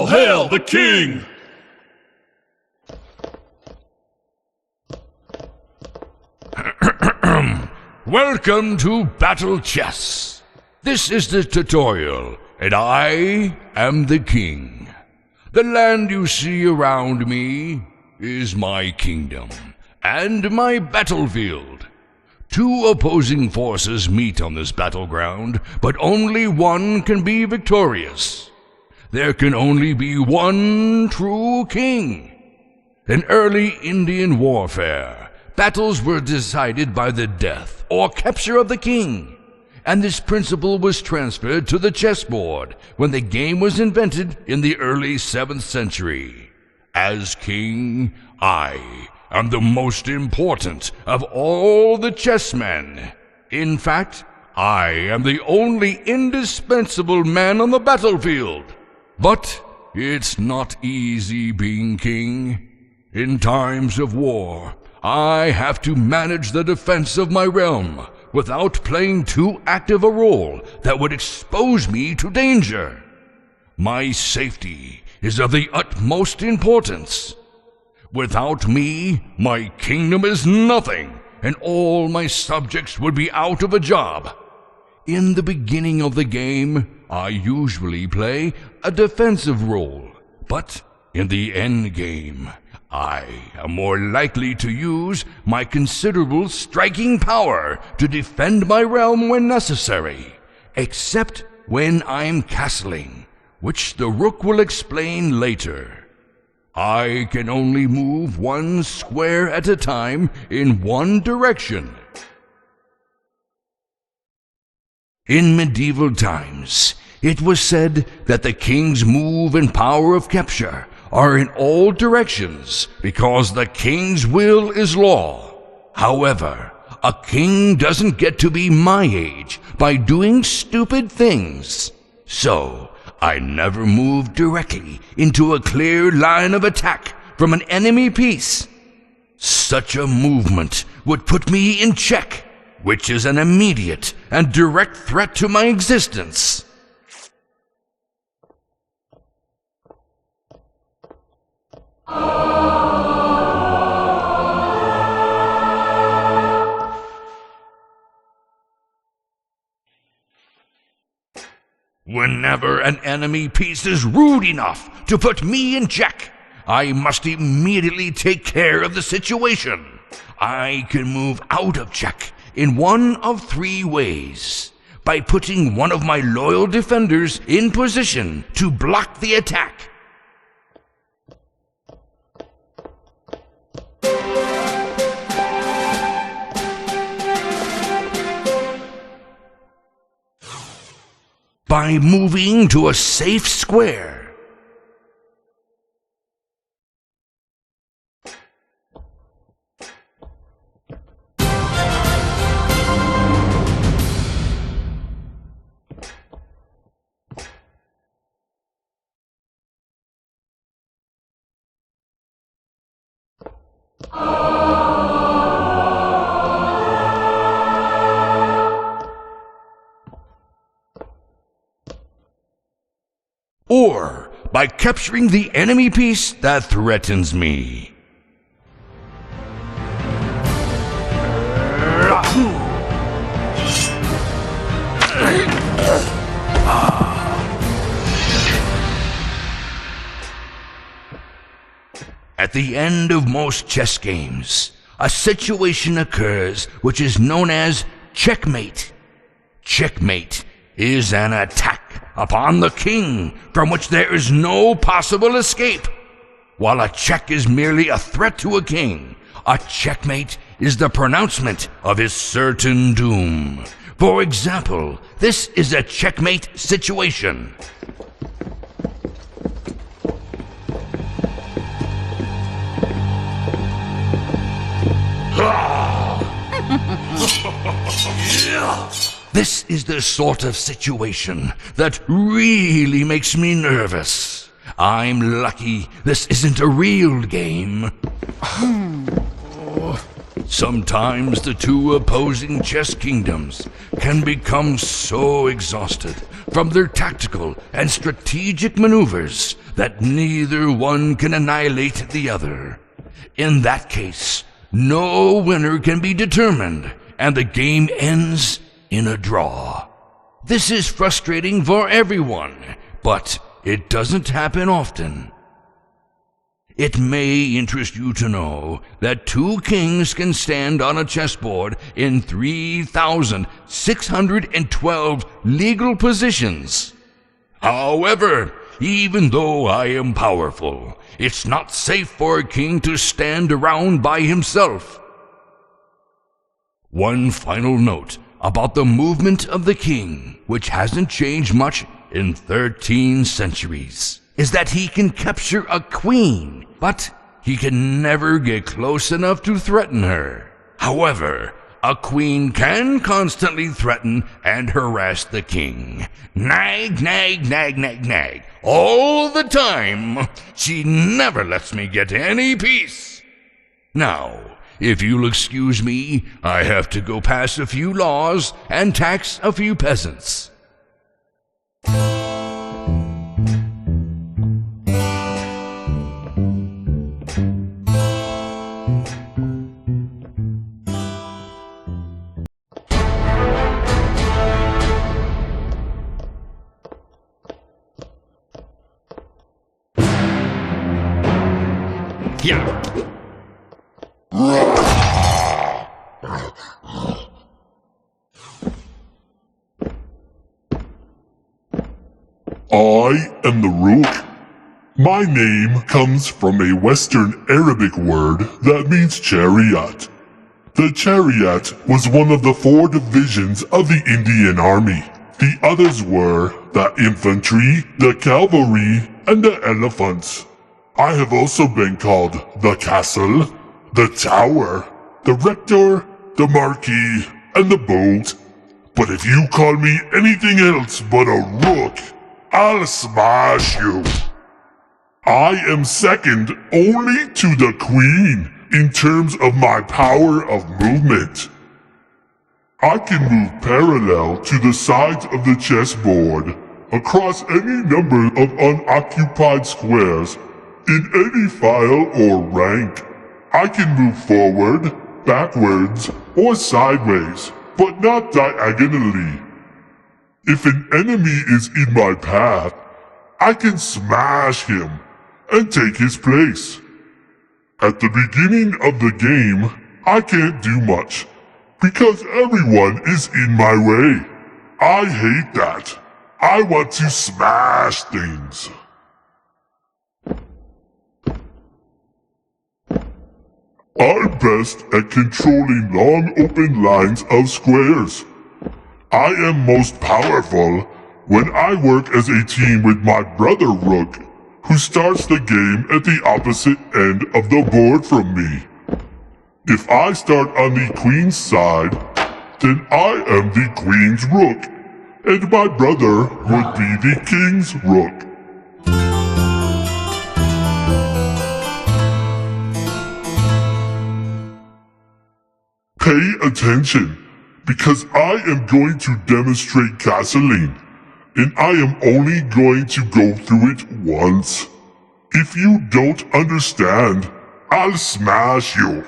All hail the king! Welcome to Battle Chess. This is the tutorial, and I am the king. The land you see around me is my kingdom and my battlefield. Two opposing forces meet on this battleground, but only one can be victorious. There can only be one true king. In early Indian warfare, battles were decided by the death or capture of the king, and this principle was transferred to the chessboard when the game was invented in the early 7th century. As king, I am the most important of all the chessmen. In fact, I am the only indispensable man on the battlefield. But it's not easy being king. In times of war, I have to manage the defense of my realm without playing too active a role that would expose me to danger. My safety is of the utmost importance. Without me, my kingdom is nothing, and all my subjects would be out of a job. In the beginning of the game, I usually play a defensive role, but in the end game, I am more likely to use my considerable striking power to defend my realm when necessary, except when I'm castling, which the Rook will explain later. I can only move one square at a time in one direction. In medieval times, it was said that the king's move and power of capture are in all directions because the king's will is law. However, a king doesn't get to be my age by doing stupid things. So, I never move directly into a clear line of attack from an enemy piece. Such a movement would put me in check, which is an immediate and direct threat to my existence. Whenever an enemy piece is rude enough to put me in check, I must immediately take care of the situation. I can move out of check in one of three ways: by putting one of my loyal defenders in position to block the attack, by moving to a safe square, or by capturing the enemy piece that threatens me. At the end of most chess games, a situation occurs which is known as checkmate. Checkmate is an attack upon the king from which there is no possible escape. While a check is merely a threat to a king, a checkmate is the pronouncement of his certain doom. For example, this is a checkmate situation. This is the sort of situation that really makes me nervous. I'm lucky this isn't a real game. Sometimes the two opposing chess kingdoms can become so exhausted from their tactical and strategic maneuvers that neither one can annihilate the other. In that case, no winner can be determined, and the game ends in a draw. This is frustrating for everyone, but it doesn't happen often. It may interest you to know that two kings can stand on a chessboard in 3,612 legal positions. However, even though I am powerful, it's not safe for a king to stand around by himself. One final note about the movement of the king, which hasn't changed much in 13 centuries, is that he can capture a queen, but he can never get close enough to threaten her. However, a queen can constantly threaten and harass the king. Nag, nag, nag, nag, nag. All the time. She never lets me get any peace. Now, if you'll excuse me, I have to go pass a few laws and tax a few peasants. Yeah. I am the Rook. My name comes from a Western Arabic word that means chariot. The chariot was one of the 4 divisions of the Indian Army. The others were the infantry, the cavalry, and the elephants. I have also been called the castle, the tower, the rector, the marquis, and the boat. But if you call me anything else but a rook, I'll smash you. I am second only to the queen in terms of my power of movement. I can move parallel to the sides of the chessboard across any number of unoccupied squares in any file or rank. I can move forward, backwards, or sideways, but not diagonally. If an enemy is in my path, I can smash him and take his place. At the beginning of the game, I can't do much because everyone is in my way. I hate that. I want to smash things. I'm best at controlling long open lines of squares. I am most powerful when I work as a team with my brother Rook, who starts the game at the opposite end of the board from me. If I start on the queen's side, then I am the queen's rook, and my brother would be the king's rook. Pay attention, because I am going to demonstrate castling, and I am only going to go through it once. If you don't understand, I'll smash you.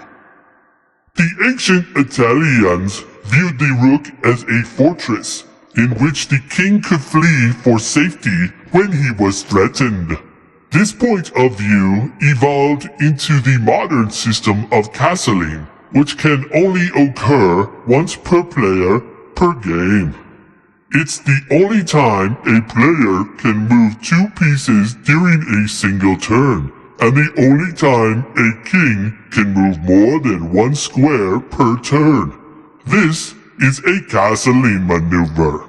The ancient Italians viewed the rook as a fortress in which the king could flee for safety when he was threatened. This point of view evolved into the modern system of castling, which can only occur once per player per game. It's the only time a player can move 2 pieces during a single turn, and the only time a king can move more than 1 square per turn. This is a castling maneuver.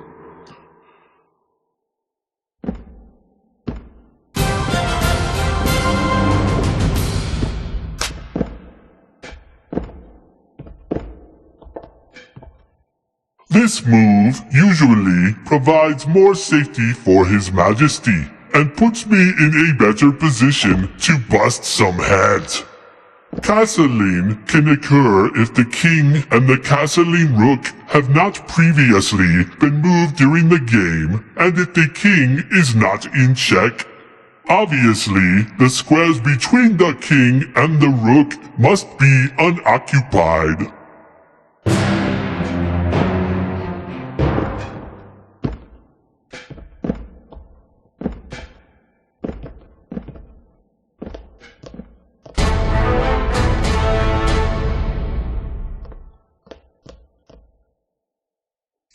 This move usually provides more safety for His Majesty and puts me in a better position to bust some heads. Castling can occur if the king and the castling rook have not previously been moved during the game and if the king is not in check. Obviously, the squares between the king and the rook must be unoccupied.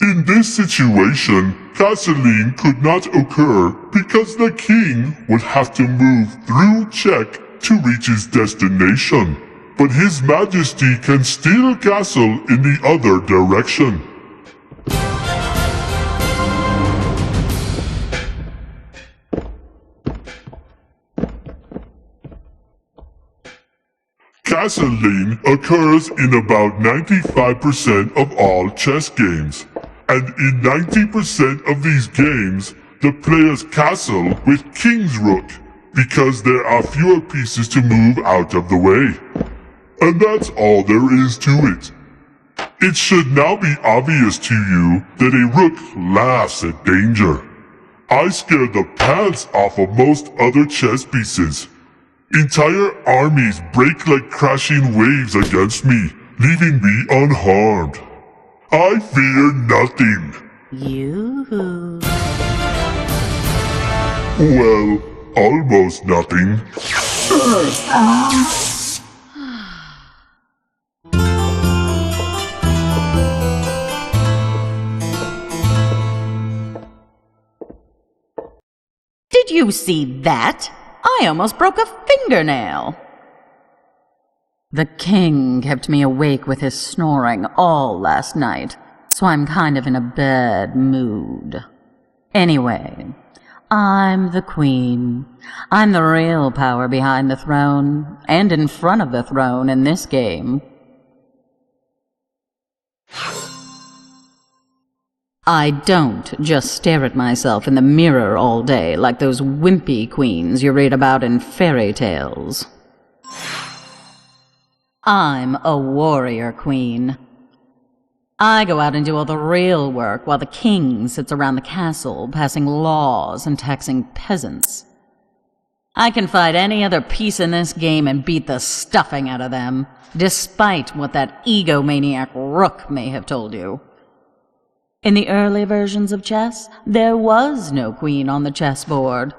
In this situation, castling could not occur because the king would have to move through check to reach his destination. But His Majesty can still castle in the other direction. Castling occurs in about 95% of all chess games. And in 90% of these games, the players castle with King's Rook because there are fewer pieces to move out of the way. And that's all there is to it. It should now be obvious to you that a rook laughs at danger. I scare the pants off of most other chess pieces. Entire armies break like crashing waves against me, leaving me unharmed. I fear nothing. Yoo-hoo. Well, almost nothing. Did you see that? I almost broke a fingernail. The king kept me awake with his snoring all last night, so I'm kind of in a bad mood. Anyway, I'm the queen. I'm the real power behind the throne, and in front of the throne in this game. I don't just stare at myself in the mirror all day like those wimpy queens you read about in fairy tales. I'm a warrior queen. I go out and do all the real work while the king sits around the castle passing laws and taxing peasants. I can fight any other piece in this game and beat the stuffing out of them, despite what that egomaniac Rook may have told you. In the early versions of chess, there was no queen on the chessboard.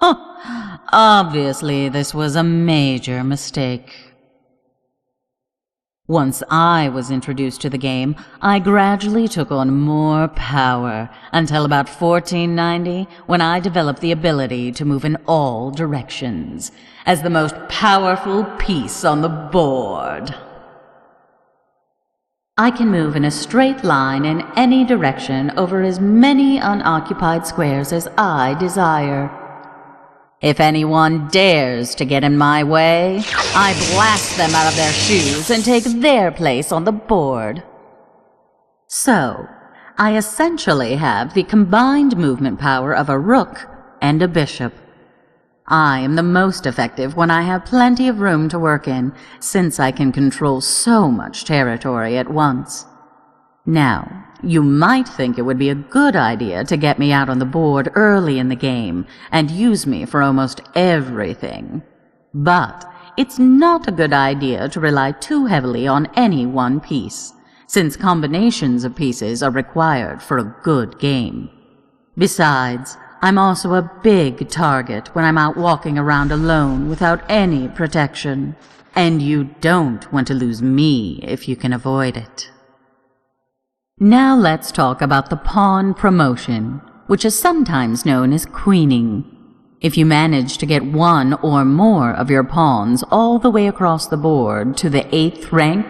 Obviously, this was a major mistake. Once I was introduced to the game, I gradually took on more power until about 1490, when I developed the ability to move in all directions as the most powerful piece on the board. I can move in a straight line in any direction over as many unoccupied squares as I desire. If anyone dares to get in my way, I blast them out of their shoes and take their place on the board. So, I essentially have the combined movement power of a rook and a bishop. I am the most effective when I have plenty of room to work in, since I can control so much territory at once. Now, you might think it would be a good idea to get me out on the board early in the game and use me for almost everything. But it's not a good idea to rely too heavily on any one piece, since combinations of pieces are required for a good game. Besides, I'm also a big target when I'm out walking around alone without any protection, and you don't want to lose me if you can avoid it. Now let's talk about the pawn promotion, which is sometimes known as queening. If you manage to get one or more of your pawns all the way across the board to the 8th rank,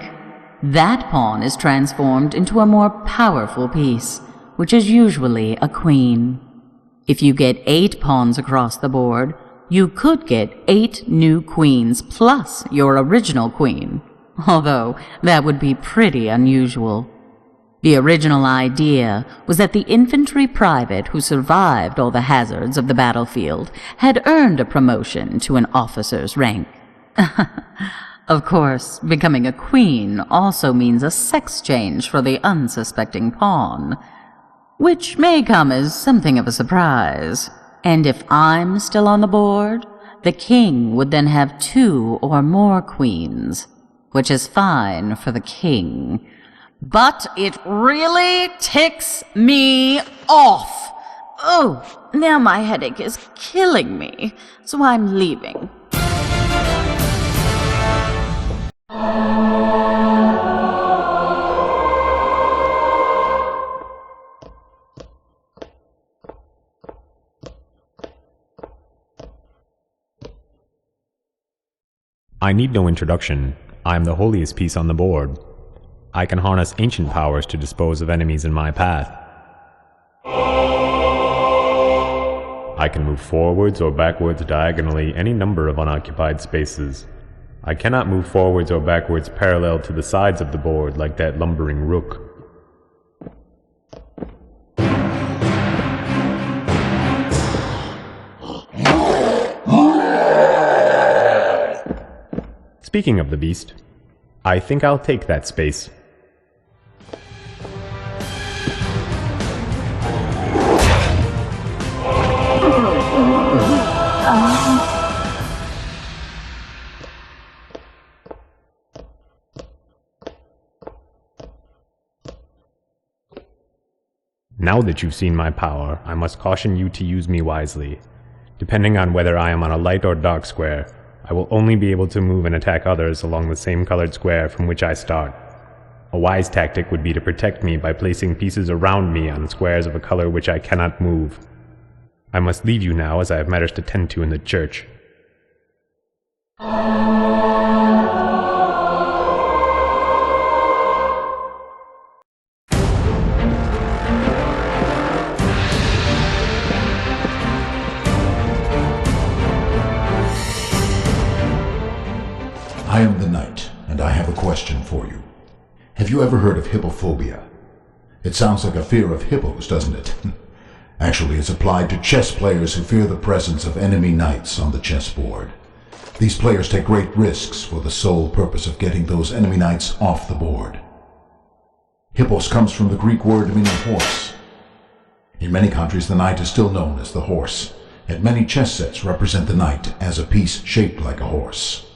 that pawn is transformed into a more powerful piece, which is usually a queen. If you get 8 pawns across the board, you could get 8 new queens plus your original queen, although that would be pretty unusual. The original idea was that the infantry private who survived all the hazards of the battlefield had earned a promotion to an officer's rank. Of course, becoming a queen also means a sex change for the unsuspecting pawn, which may come as something of a surprise. And if I'm still on the board, the king would then have 2 or more queens, which is fine for the king. But it really ticks me off. Oh, now my headache is killing me, so I'm leaving. I need no introduction. I am the holiest piece on the board. I can harness ancient powers to dispose of enemies in my path. I can move forwards or backwards diagonally any number of unoccupied spaces. I cannot move forwards or backwards parallel to the sides of the board like that lumbering rook. Speaking of the beast, I think I'll take that space. Now that you've seen my power, I must caution you to use me wisely. Depending on whether I am on a light or dark square, I will only be able to move and attack others along the same colored square from which I start. A wise tactic would be to protect me by placing pieces around me on squares of a color which I cannot move. I must leave you now, as I have matters to tend to in the church. I am the knight, and I have a question for you. Have you ever heard of hippophobia? It sounds like a fear of hippos, doesn't it? Actually, it's applied to chess players who fear the presence of enemy knights on the chessboard. These players take great risks for the sole purpose of getting those enemy knights off the board. Hippos comes from the Greek word meaning horse. In many countries, the knight is still known as the horse, and many chess sets represent the knight as a piece shaped like a horse.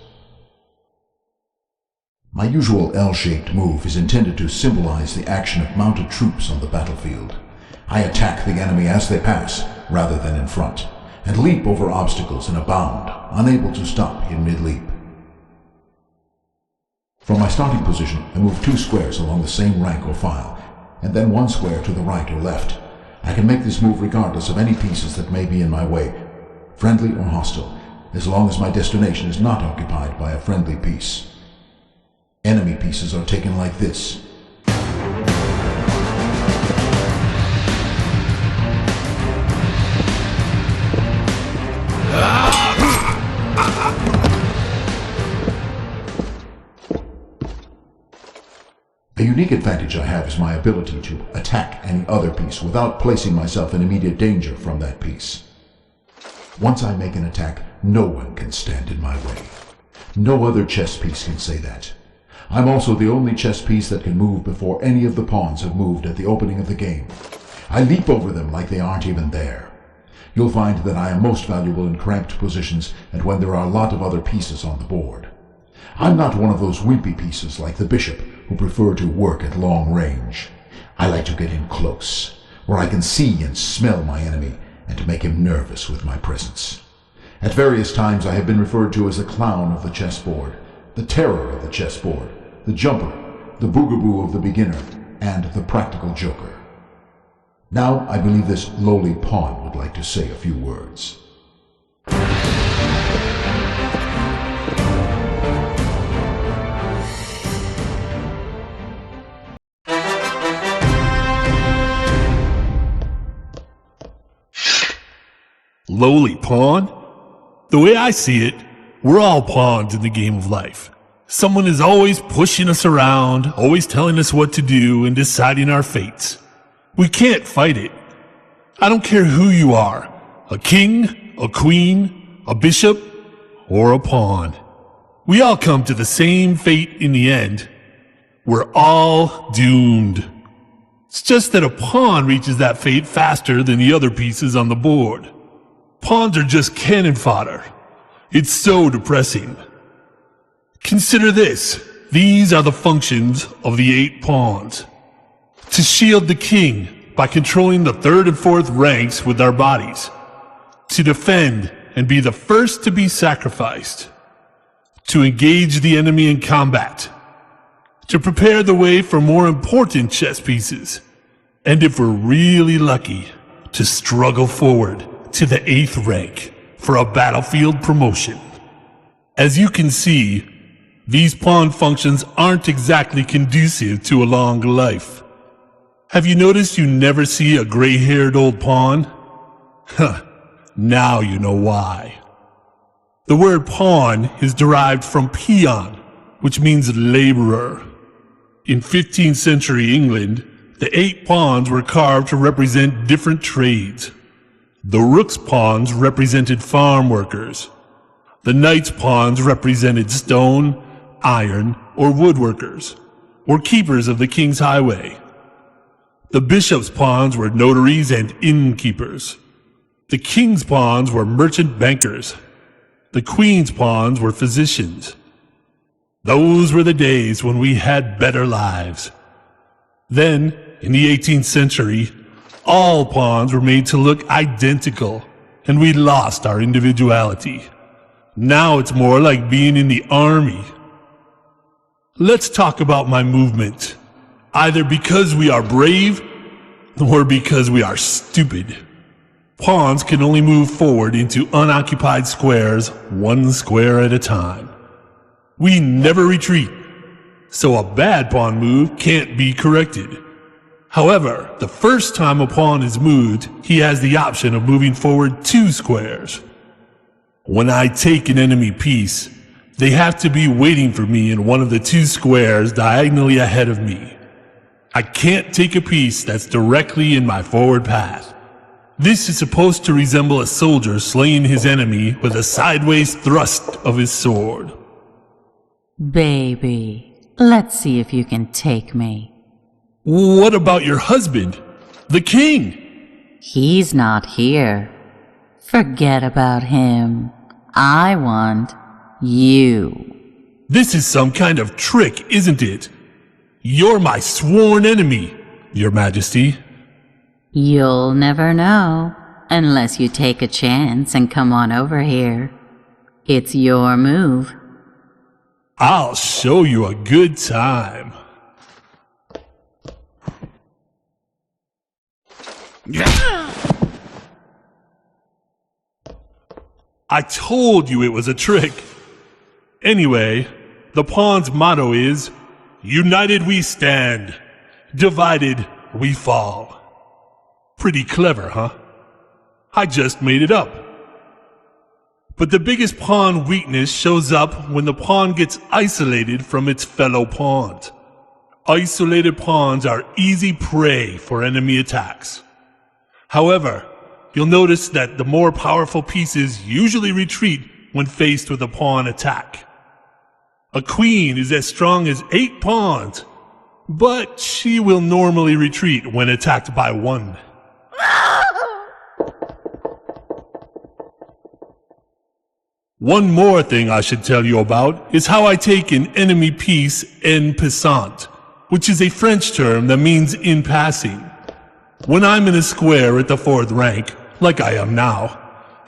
My usual L-shaped move is intended to symbolize the action of mounted troops on the battlefield. I attack the enemy as they pass, rather than in front, and leap over obstacles in a bound, unable to stop in mid-leap. From my starting position, I move 2 squares along the same rank or file, and then 1 square to the right or left. I can make this move regardless of any pieces that may be in my way, friendly or hostile, as long as my destination is not occupied by a friendly piece. Enemy pieces are taken like this. A unique advantage I have is my ability to attack any other piece without placing myself in immediate danger from that piece. Once I make an attack, no one can stand in my way. No other chess piece can say that. I'm also the only chess piece that can move before any of the pawns have moved at the opening of the game. I leap over them like they aren't even there. You'll find that I am most valuable in cramped positions and when there are a lot of other pieces on the board. I'm not one of those wimpy pieces like the bishop who prefer to work at long range. I like to get in close, where I can see and smell my enemy and to make him nervous with my presence. At various times I have been referred to as the clown of the chessboard, the terror of the chessboard, the jumper, the boogaboo of the beginner, and the practical joker. Now I believe this lowly pawn would like to say a few words. Lowly pawn? The way I see it, we're all pawns in the game of life. Someone is always pushing us around, always telling us what to do and deciding our fates. We can't fight it. I don't care who you are, a king, a queen, a bishop, or a pawn. We all come to the same fate in the end. We're all doomed. It's just that a pawn reaches that fate faster than the other pieces on the board. Pawns are just cannon fodder. It's so depressing. Consider this. These are the functions of the 8 pawns. To shield the king by controlling the 3rd and 4th ranks with our bodies. To defend and be the first to be sacrificed. To engage the enemy in combat. To prepare the way for more important chess pieces. And if we're really lucky, to struggle forward to the 8th rank for a battlefield promotion. As you can see, these pawn functions aren't exactly conducive to a long life. Have you noticed you never see a gray-haired old pawn? Huh, now you know why. The word pawn is derived from peon, which means laborer. In 15th century England, the 8 pawns were carved to represent different trades. The rook's pawns represented farm workers. The knight's pawns represented stone, iron, or woodworkers, or keepers of the king's highway. The bishop's pawns were notaries and innkeepers. The king's pawns were merchant bankers. The queen's pawns were physicians. Those were the days when we had better lives. Then, in the 18th century, all pawns were made to look identical, and we lost our individuality. Now it's more like being in the army. Let's talk about my movement. Either because we are brave, or because we are stupid. Pawns can only move forward into unoccupied squares, 1 square at a time. We never retreat, so a bad pawn move can't be corrected. However, the first time a pawn is moved, he has the option of moving forward 2 squares. When I take an enemy piece, they have to be waiting for me in one of the 2 squares diagonally ahead of me. I can't take a piece that's directly in my forward path. This is supposed to resemble a soldier slaying his enemy with a sideways thrust of his sword. Baby, let's see if you can take me. What about your husband, the king? He's not here. Forget about him. I want you. This is some kind of trick, isn't it? You're my sworn enemy, Your Majesty. You'll never know, unless you take a chance and come on over here. It's your move. I'll show you a good time. I told you it was a trick. Anyway, the pawn's motto is, United we stand, divided we fall. Pretty clever, huh? I just made it up. But the biggest pawn weakness shows up when the pawn gets isolated from its fellow pawns. Isolated pawns are easy prey for enemy attacks. However, you'll notice that the more powerful pieces usually retreat when faced with a pawn attack. A queen is as strong as 8 pawns, but she will normally retreat when attacked by 1. One more thing I should tell you about is how I take an enemy piece en passant, which is a French term that means in passing. When I'm in a square at the 4th rank, like I am now,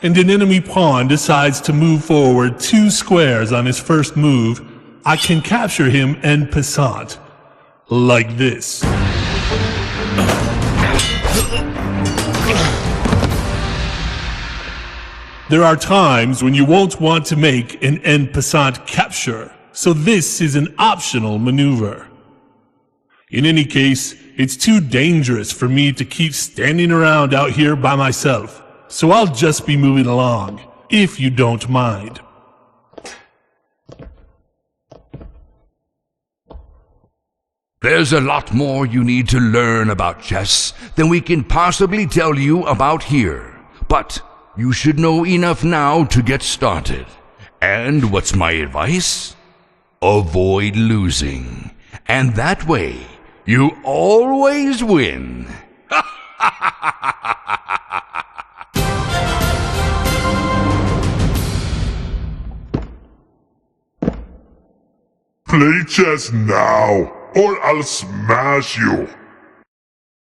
and an enemy pawn decides to move forward 2 squares on his first move, I can capture him en passant, like this. There are times when you won't want to make an en passant capture, so this is an optional maneuver. In any case, it's too dangerous for me to keep standing around out here by myself, so I'll just be moving along, if you don't mind. There's a lot more you need to learn about chess than we can possibly tell you about here, but you should know enough now to get started. And what's my advice? Avoid losing. And that way, you always win. Play chess now, or I'll smash you.